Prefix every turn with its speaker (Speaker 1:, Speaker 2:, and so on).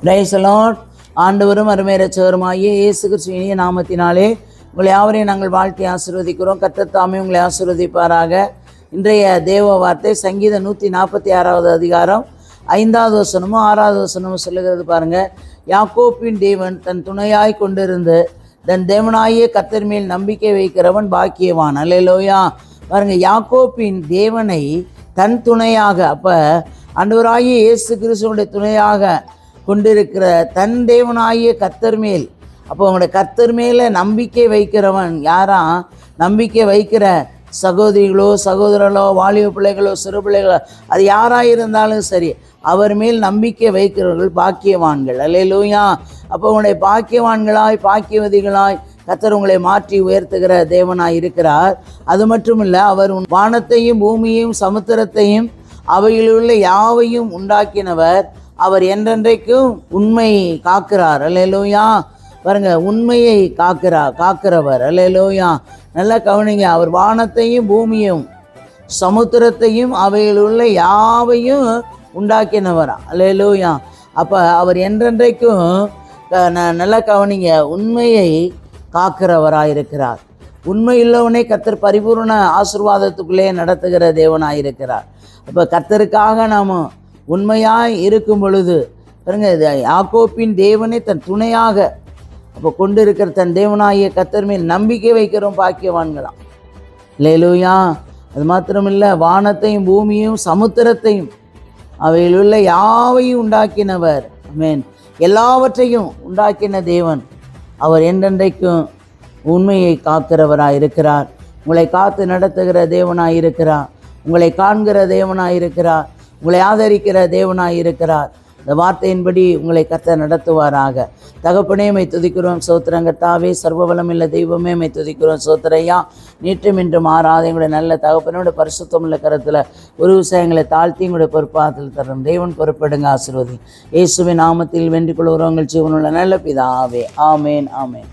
Speaker 1: Praise the Lord. ஆண்டவரும் அருமை இரட்சகருமாகிய இயேசு கிறிஸ்துவின் இனிய நாமத்தினாலே உங்களை யாவரையும் நாங்கள் வாழ்த்தி ஆசீர்வதிக்கிறோம். கர்த்தர் தாமே உங்களை ஆசீர்வதிப்பாராக. இன்றைய தேவ வார்த்தை சங்கீதம் 146வது அதிகாரம் 5வது வசனமும் 6வது வசனமும் சொல்லுகிறது பாருங்க. யாக்கோப்பின் தேவன் தன் துணையாய் கொண்டிருந்து தன் தேவனாகிய கர்த்தர் மேல் நம்பிக்கை வைக்கிறவன் பாக்கியவான். அல்லேலூயா. பாருங்க, யாக்கோப்பின் தேவனை தன் துணையாக, அப்போ ஆண்டவராகிய இயேசு கிறிஸ்துவுடைய துணையாக கொண்டிருக்கிற தன் தேவனாகிய கர்த்தர் மேல், அப்போ அவங்களுடைய கர்த்தர் மேலே நம்பிக்கை வைக்கிறவன் யாரா? நம்பிக்கை வைக்கிற சகோதரிகளோ சகோதரர்களோ வாலிப பிள்ளைகளோ சிறு பிள்ளைகளோ அது யாராக இருந்தாலும் சரி, அவர் மேல் நம்பிக்கை வைக்கிறவர்கள் பாக்கியவான்கள். அல்லேலூயா. அப்போ உங்களுடைய பாக்கியவான்களாய் பாக்கியவதிகளாய் கர்த்தர் உங்களை மாற்றி உயர்த்துகிற தேவனாய் இருக்கிறார். அது மட்டும் இல்லை, அவர் வானத்தையும் பூமியையும் சமுத்திரத்தையும் அவையிலுள்ள யாவையும் உண்டாக்கினவர். அவர் என்றென்றைக்கும் உண்மை காக்கிறார். அல்லேலூயா. பாருங்க, உண்மையை காக்கிறவர். அல்லேலூயா. நல்லா கவனிங்க. அவர் வானத்தையும் பூமியும் சமுத்திரத்தையும் அவையிலுள்ள யாவையும் உண்டாக்கினவரா. அல்லேலூயா. அப்போ அவர் என்றென்றைக்கும் நல்லா கவனிங்க, உண்மையை காக்கிறவராயிருக்கிறார். உண்மை உள்ளவனே கர்த்தர் பரிபூர்ண ஆசீர்வாதத்துக்குள்ளே நடத்துகிற தேவனாயிருக்கிறார். அப்போ கர்த்தருக்காக நாம் உண்மையாய் இருக்கும் பொழுது பாருங்க, யாக்கோப்பின் தேவனை தன் துணையாக அப்போ கொண்டு இருக்கிற தன் தேவனாகிய கர்த்தர் மேல் நம்பிக்கை வைக்கிறோம் பாக்கியவான்களாம். அல்லேலூயா. அது மாத்திரமில்லை, வானத்தையும் பூமியும் சமுத்திரத்தையும் அவையில் உள்ள யாவையும் உண்டாக்கினவர். ஆமென். எல்லாவற்றையும் உண்டாக்கின தேவன் அவர் என்றென்றைக்கும் உண்மையை காக்கிறவராக இருக்கிறார். உங்களை காத்து நடத்துகிற தேவனாக இருக்கிறார். உங்களை காண்கிற தேவனாக இருக்கிறார். உங்களை ஆதரிக்கிற தேவனாய் இருக்கிறார். இந்த வார்த்தையின்படி உங்களை கர்த்தர் நடத்துவாராக. தகப்பனே மை துதிக்கிறோம், சோத்திரம். கர்த்தாவே சர்வபலம் இல்லை தெய்வமே மை துதிக்கிறோம், சோத்திரையா. நீட்டும் இன்றும் மாறாத எங்களுடைய நல்ல தகப்பனோட பரிசுத்தம் உள்ள கரத்தில் ஒரு விஷயங்களை தாழ்த்தி எங்களுடைய பொறுப்பாத்தில் தரும் தேவன் பொறுப்படுங்க, ஆசீர்வதி. இயேசுவின் நாமத்தில் வென்று கொள்கிறோம் எங்கள் ஜீவனுள்ள நல்ல பிதாவே. ஆமேன், ஆமேன்.